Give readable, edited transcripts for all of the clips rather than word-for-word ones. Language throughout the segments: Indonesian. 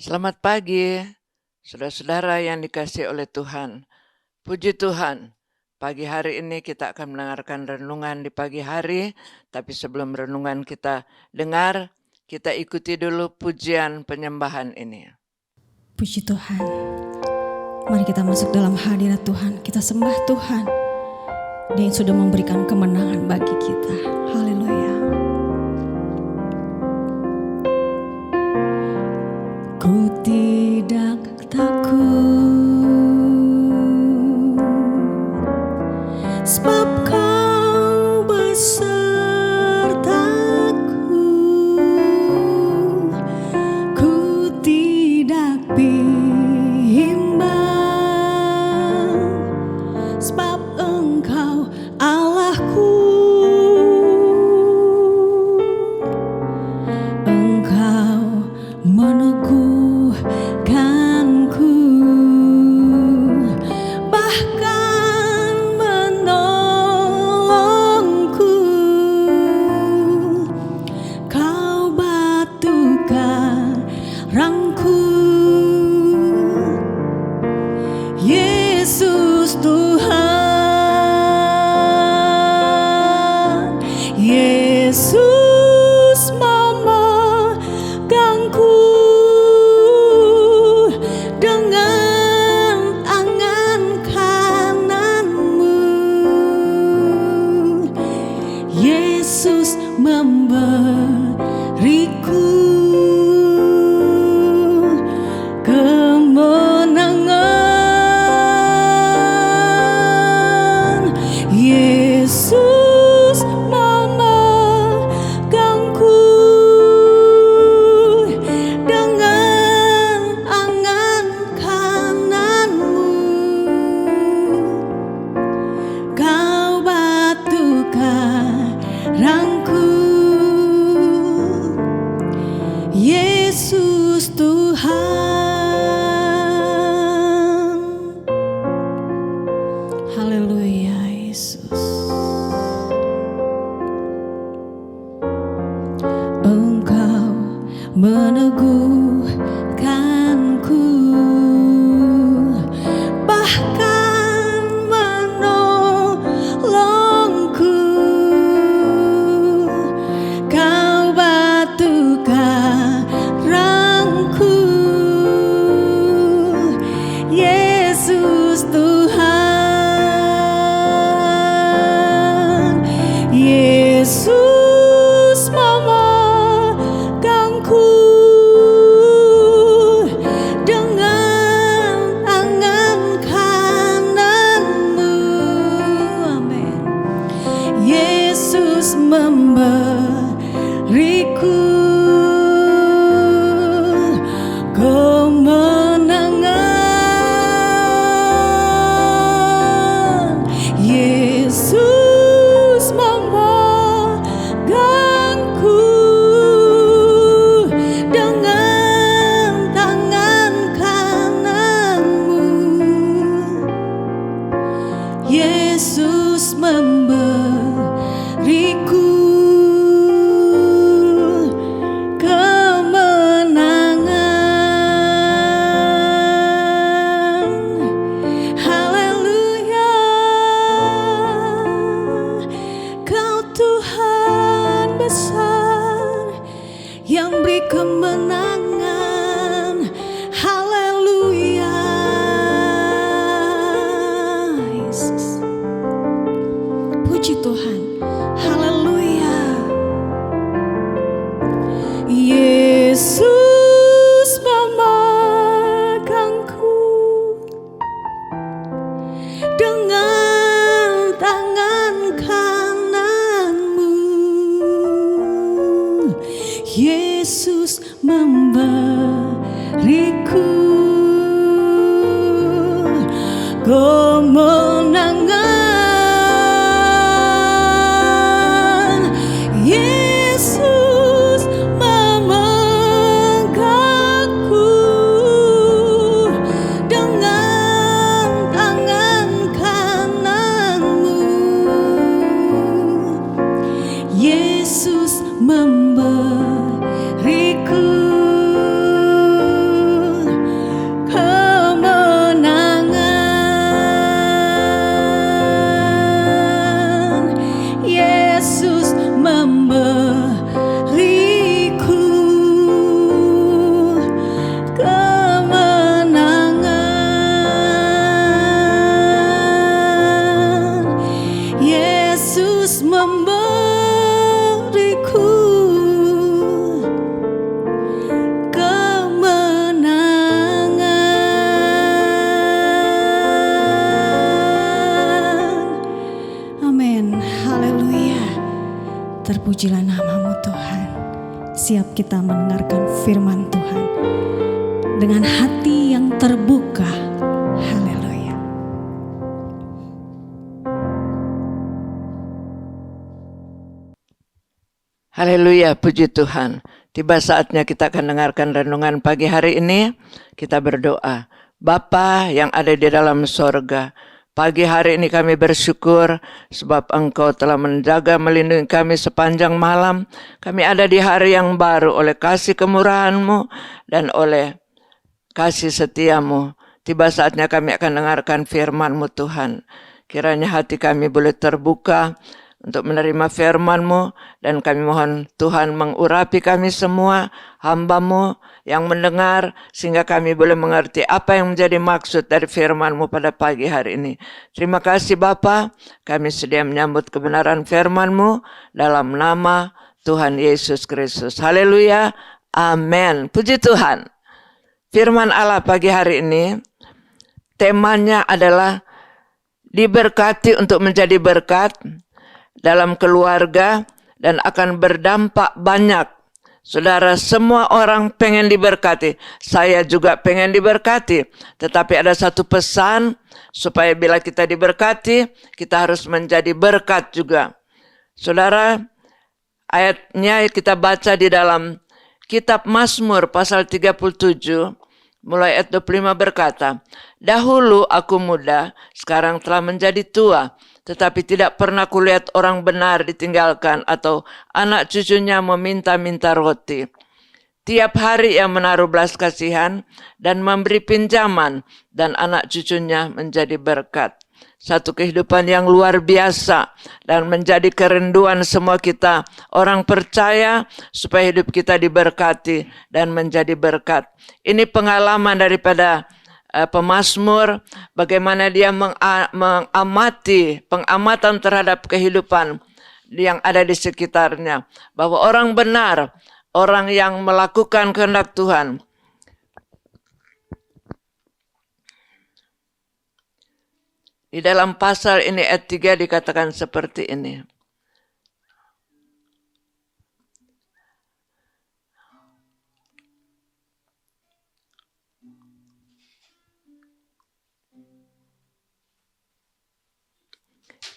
Selamat pagi, saudara-saudara yang dikasihi oleh Tuhan. Puji Tuhan, pagi hari ini kita akan mendengarkan renungan di pagi hari, tapi sebelum renungan kita dengar, kita ikuti dulu pujian penyembahan ini. Puji Tuhan. Mari kita masuk dalam hadirat Tuhan, kita sembah Tuhan. Dia yang sudah memberikan kemenangan bagi kita. Haleluya. Ku tidak takut, sebab Kau besertaku. Ku tidak bimbang, sebab Engkau Allahku. Engkau meneguhkanku, bahkan menolongku. Kau batu karangku, Yesus Tuhan. Yesus memegangku dengan tangan kananmu. Yesus memberiku kemenangan. Yesus memegangku dengan tangan kananmu. Kau batu karangku, Yesus Tuhan. Haleluya, Yesus. Engkau meneguhkanku, bahkan menolongku. Kau batu karangku, Yesus Tuhan. Yesus memegangku dengan tangan kananmu. Amin. Yesus memberiku kemenangan. Yesus memegangku dengan tangan kananmu. Yesus memberiku kemenangan. Haleluya. Kau Tuhan besar yang beri kemenangan. Haleluya. Yesus. Puji Tuhan. Haleluya. Yesus memegangku dengan tangan kananmu. Yesus memberiku kemenangan. Yesus memegangku dengan tangan kananmu. Yesus memberiku memberiku kemenangan. Amin. Haleluya. Terpujilah nama-Mu Tuhan. Siap kita mendengarkan firman Tuhan dengan hati yang terbuka. Haleluya. Haleluya, puji Tuhan. Tiba saatnya kita akan dengarkan renungan pagi hari ini. Kita berdoa. Bapa yang ada di dalam sorga, pagi hari ini kami bersyukur sebab Engkau telah menjaga melindungi kami sepanjang malam. Kami ada di hari yang baru oleh kasih kemurahan-Mu dan oleh kasih setia-Mu. Tiba saatnya kami akan dengarkan firman-Mu Tuhan. Kiranya hati kami boleh terbuka untuk menerima firman-Mu, dan kami mohon Tuhan mengurapi kami semua, hamba-Mu yang mendengar, sehingga kami boleh mengerti apa yang menjadi maksud dari firman-Mu pada pagi hari ini. Terima kasih Bapa, kami sedia menyambut kebenaran firman-Mu dalam nama Tuhan Yesus Kristus. Haleluya, amin. Puji Tuhan. Firman Allah pagi hari ini, temanya adalah diberkati untuk menjadi berkat dalam keluarga dan akan berdampak banyak. Saudara, semua orang pengen diberkati. Saya juga pengen diberkati. Tetapi ada satu pesan, supaya bila kita diberkati, kita harus menjadi berkat juga. Saudara, ayatnya kita baca di dalam kitab Mazmur pasal 37, mulai ayat 25 berkata, "Dahulu aku muda, sekarang telah menjadi tua, tetapi tidak pernah kulihat orang benar ditinggalkan atau anak cucunya meminta-minta roti. Tiap hari ia menaruh belas kasihan dan memberi pinjaman, dan anak cucunya menjadi berkat." Satu kehidupan yang luar biasa dan menjadi kerinduan semua kita orang percaya supaya hidup kita diberkati dan menjadi berkat. Ini pengalaman daripada pemazmur, bagaimana dia mengamati pengamatan terhadap kehidupan yang ada di sekitarnya, bahwa orang benar, orang yang melakukan kehendak Tuhan, di dalam pasal ini ayat 3 dikatakan seperti ini.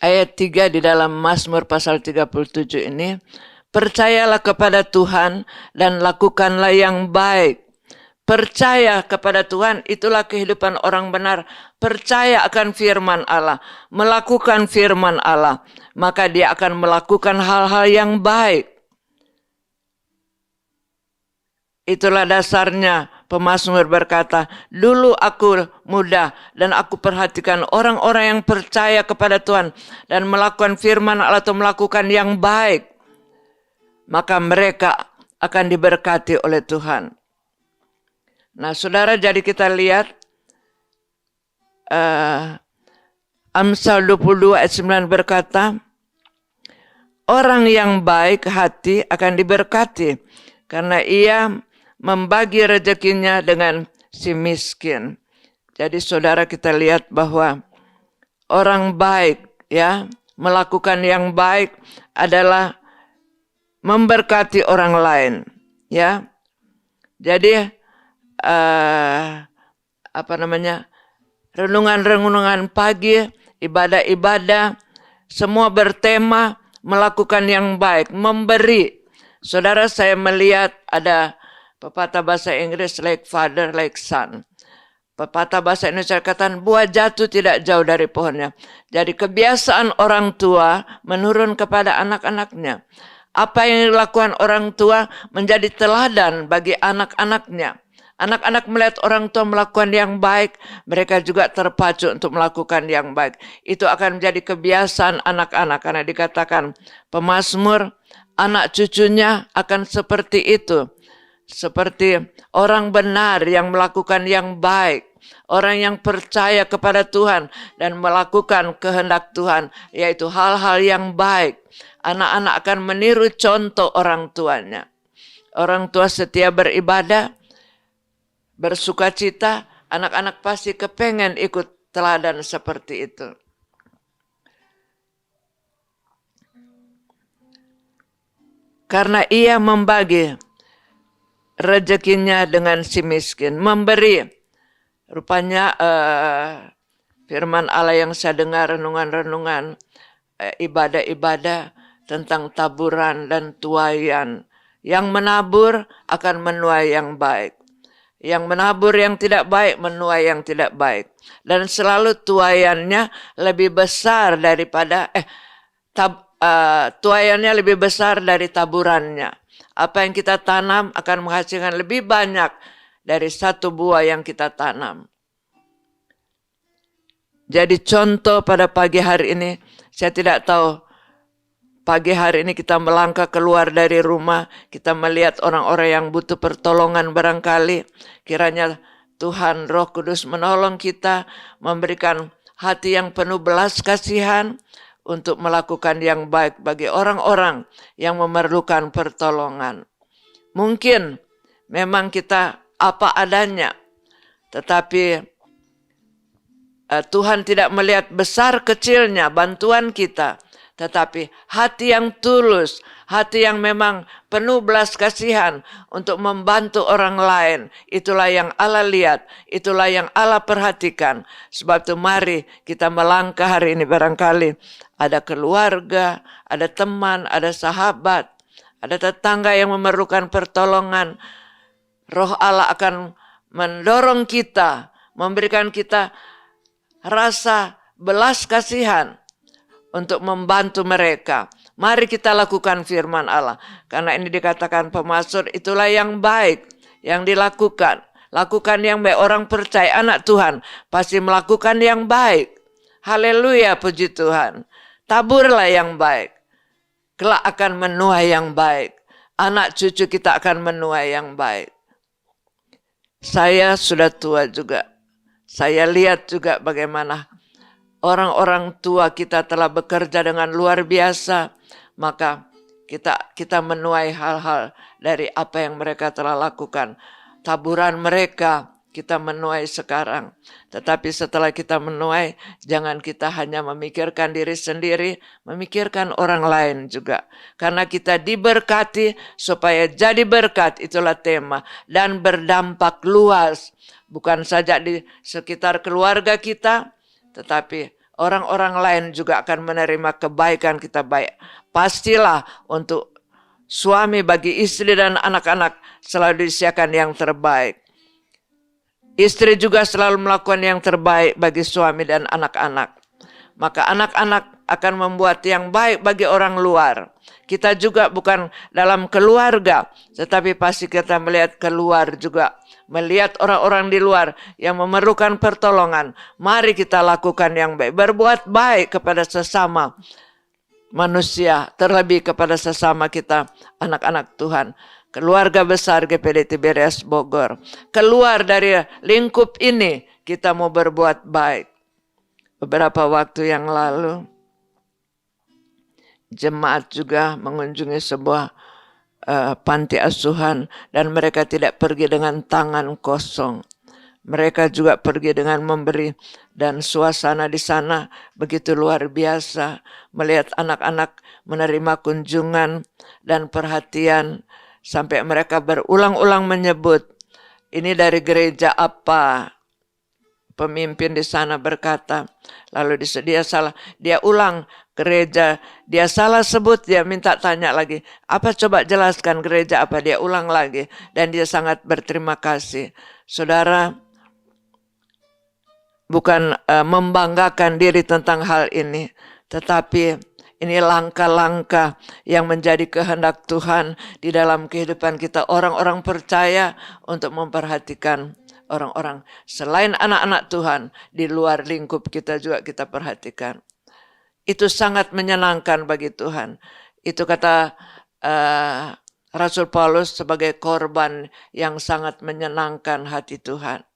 Ayat 3 di dalam Mazmur pasal 37 ini, "Percayalah kepada Tuhan dan lakukanlah yang baik." Percaya kepada Tuhan, itulah kehidupan orang benar. Percaya akan firman Allah, melakukan firman Allah, maka dia akan melakukan hal-hal yang baik. Itulah dasarnya pemazmur berkata, "Dulu aku muda dan aku perhatikan orang-orang yang percaya kepada Tuhan dan melakukan firman Allah atau melakukan yang baik, maka mereka akan diberkati oleh Tuhan." Nah, saudara, jadi kita lihat Amsal 22 ayat 9 berkata, "Orang yang baik hati akan diberkati, karena ia membagi rezekinya dengan si miskin." Jadi saudara, kita lihat bahwa orang baik, ya, melakukan yang baik adalah memberkati orang lain, ya. Jadi renungan-renungan pagi, ibadah-ibadah, semua bertema melakukan yang baik, memberi. Saudara, saya melihat ada pepatah bahasa Inggris, like father, like son. Pepatah bahasa Indonesia katakan, buah jatuh tidak jauh dari pohonnya. Jadi kebiasaan orang tua menurun kepada anak-anaknya. Apa yang dilakukan orang tua menjadi teladan bagi anak-anaknya. Anak-anak melihat orang tua melakukan yang baik, mereka juga terpacu untuk melakukan yang baik. Itu akan menjadi kebiasaan anak-anak, karena dikatakan pemazmur, anak cucunya akan seperti itu. seperti orang benar yang melakukan yang baik, orang yang percaya kepada Tuhan dan melakukan kehendak Tuhan, yaitu hal-hal yang baik. Anak-anak akan meniru contoh orang tuanya. Orang tua setia beribadah, bersukacita, anak-anak pasti kepengen ikut teladan seperti itu. Karena ia membagi rezekinya dengan si miskin, memberi. Rupanya firman Allah yang saya dengar renungan-renungan, ibadah-ibadah tentang taburan dan tuaian. Yang menabur akan menuai yang baik. Yang menabur yang tidak baik menuai yang tidak baik. Dan selalu tuaiannya lebih besar daripada tuaiannya lebih besar dari taburannya. Apa yang kita tanam akan menghasilkan lebih banyak dari satu buah yang kita tanam. Jadi contoh pada pagi hari ini, saya tidak tahu pagi hari ini kita melangkah keluar dari rumah, kita melihat orang-orang yang butuh pertolongan barangkali. Kiranya Tuhan Roh Kudus menolong kita, memberikan hati yang penuh belas kasihan, untuk melakukan yang baik bagi orang-orang yang memerlukan pertolongan. Mungkin memang kita apa adanya, tetapi Tuhan tidak melihat besar kecilnya bantuan kita, tetapi hati yang tulus, hati yang memang penuh belas kasihan untuk membantu orang lain, itulah yang Allah lihat, itulah yang Allah perhatikan. Sebab itu mari kita melangkah hari ini, barangkali ada keluarga, ada teman, ada sahabat, ada tetangga yang memerlukan pertolongan. Roh Allah akan mendorong kita, memberikan kita rasa belas kasihan untuk membantu mereka. Mari kita lakukan firman Allah. Karena ini dikatakan pemasmur, itulah yang baik yang dilakukan. Lakukan yang baik. Orang percaya anak Tuhan pasti melakukan yang baik. Haleluya, puji Tuhan. Taburlah yang baik. Kelak akan menuai yang baik. Anak cucu kita akan menuai yang baik. Saya sudah tua juga. Saya lihat juga bagaimana orang-orang tua kita telah bekerja dengan luar biasa. Maka kita menuai hal-hal dari apa yang mereka telah lakukan. Taburan mereka kita menuai sekarang. Tetapi setelah kita menuai, jangan kita hanya memikirkan diri sendiri, memikirkan orang lain juga. Karena kita diberkati supaya jadi berkat, itulah tema. Dan berdampak luas, bukan saja di sekitar keluarga kita, tetapi orang-orang lain juga akan menerima kebaikan kita baik. Pastilah untuk suami bagi istri dan anak-anak selalu disediakan yang terbaik. Istri juga selalu melakukan yang terbaik bagi suami dan anak-anak. Maka anak-anak akan membuat yang baik bagi orang luar. Kita juga bukan dalam keluarga, tetapi pasti kita melihat keluar juga. Melihat orang-orang di luar yang memerlukan pertolongan. Mari kita lakukan yang baik. Berbuat baik kepada sesama manusia, terlebih kepada sesama kita, anak-anak Tuhan. Keluarga besar GPD Tiberias Bogor. Keluar dari lingkup ini, kita mau berbuat baik. Beberapa waktu yang lalu, jemaat juga mengunjungi sebuah panti asuhan dan mereka tidak pergi dengan tangan kosong. Mereka juga pergi dengan memberi, dan suasana di sana begitu luar biasa melihat anak-anak menerima kunjungan dan perhatian sampai mereka berulang-ulang menyebut, ini dari gereja apa? Pemimpin di sana berkata, lalu dia ulang gereja, dia salah sebut, dia minta tanya lagi, apa coba jelaskan gereja apa, dia ulang lagi, dan dia sangat berterima kasih. Saudara, bukan membanggakan diri tentang hal ini, tetapi ini langkah-langkah yang menjadi kehendak Tuhan di dalam kehidupan kita, orang-orang percaya, untuk memperhatikan orang-orang selain anak-anak Tuhan di luar lingkup kita juga kita perhatikan. Itu sangat menyenangkan bagi Tuhan. Itu kata Rasul Paulus sebagai korban yang sangat menyenangkan hati Tuhan.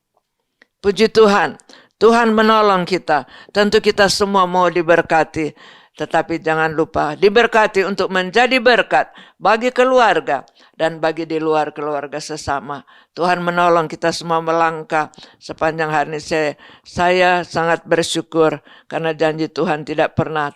Puji Tuhan, Tuhan menolong kita. Tentu kita semua mau diberkati. Tetapi jangan lupa diberkati untuk menjadi berkat bagi keluarga dan bagi di luar keluarga sesama. Tuhan menolong kita semua melangkah sepanjang hari ini. Saya sangat bersyukur karena janji Tuhan tidak pernah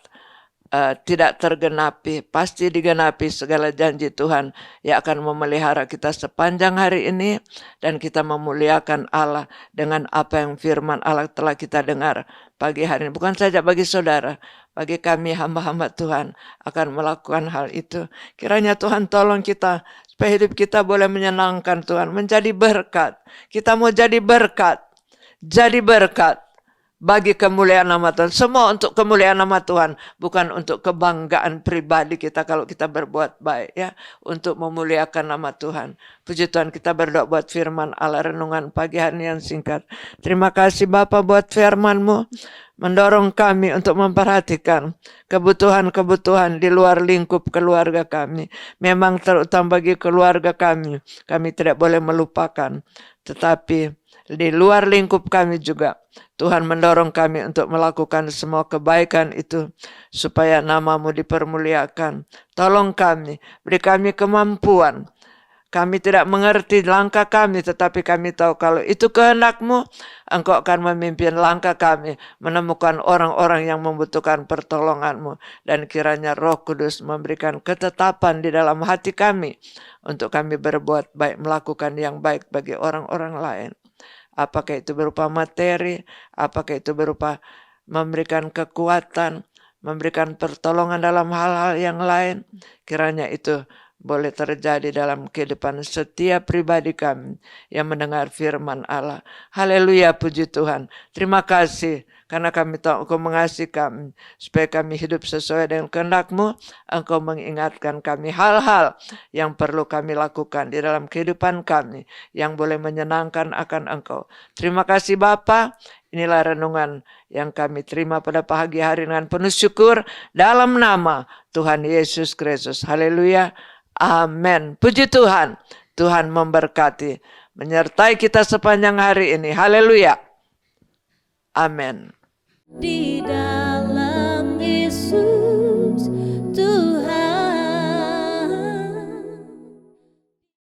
tidak tergenapi, pasti digenapi segala janji Tuhan yang akan memelihara kita sepanjang hari ini, dan kita memuliakan Allah dengan apa yang firman Allah telah kita dengar pagi hari ini. Bukan saja bagi saudara, bagi kami hamba-hamba Tuhan akan melakukan hal itu. Kiranya Tuhan tolong kita supaya hidup kita boleh menyenangkan Tuhan, menjadi berkat. Kita mau jadi berkat bagi kemuliaan nama Tuhan. Semua untuk kemuliaan nama Tuhan, bukan untuk kebanggaan pribadi kita kalau kita berbuat baik, ya, untuk memuliakan nama Tuhan. Puji Tuhan, kita berdoa buat firman Allah renungan pagi hari yang singkat. Terima kasih Bapa buat firman-Mu, mendorong kami untuk memperhatikan kebutuhan-kebutuhan di luar lingkup keluarga kami. Memang terutama bagi keluarga kami tidak boleh melupakan. Tetapi di luar lingkup kami juga, Tuhan mendorong kami untuk melakukan semua kebaikan itu supaya nama-Mu dipermuliakan. Tolong kami, beri kami kemampuan. Kami tidak mengerti langkah kami, tetapi kami tahu kalau itu kehendak-Mu, Engkau akan memimpin langkah kami menemukan orang-orang yang membutuhkan pertolongan-Mu. Dan kiranya Roh Kudus memberikan ketetapan di dalam hati kami untuk kami berbuat baik, melakukan yang baik bagi orang-orang lain. Apakah itu berupa materi, apakah itu berupa memberikan kekuatan, memberikan pertolongan dalam hal-hal yang lain. Kiranya itu boleh terjadi dalam kehidupan setiap pribadi kami yang mendengar firman Allah. Haleluya, puji Tuhan. Terima kasih karena kami tahu Engkau mengasihi kami, supaya kami hidup sesuai dengan kehendak-Mu. Engkau mengingatkan kami hal-hal yang perlu kami lakukan di dalam kehidupan kami, yang boleh menyenangkan akan Engkau. Terima kasih Bapa. Inilah renungan yang kami terima pada pagi hari dengan penuh syukur dalam nama Tuhan Yesus Kristus. Haleluya. Amin. Puji Tuhan. Tuhan memberkati, menyertai kita sepanjang hari ini. Haleluya. Amin. Di dalam